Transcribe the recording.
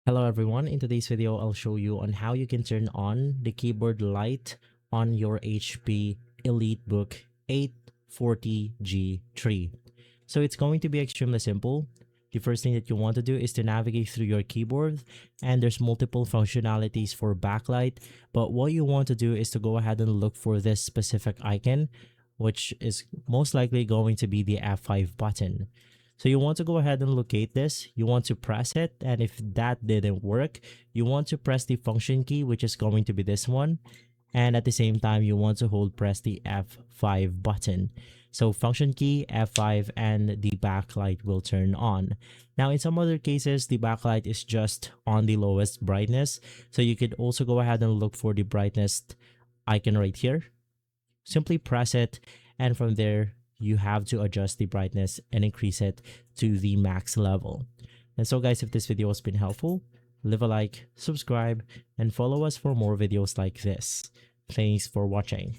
Hello everyone, in today's video I'll show you on how you can turn on the keyboard light on your HP Elitebook 840G3. So it's going to be extremely simple. The first thing that you want to do is to navigate through your keyboard, and there's multiple functionalities for backlight, but what you want to do is to go ahead and look for this specific icon, which is most likely going to be the F5 button. So you want to go ahead and locate this, you want to press it, and if that didn't work, you want to press the function key, which is going to be this one, and at the same time you want to hold press the F5 button. So function key, F5, and the backlight will turn on. Now in some other cases, the backlight is just on the lowest brightness, so you could also go ahead and look for the brightest icon right here. Simply press it, and from there you have to adjust the brightness and increase it to the max level. And so guys, if this video has been helpful, leave a like, subscribe, and follow us for more videos like this. Thanks for watching.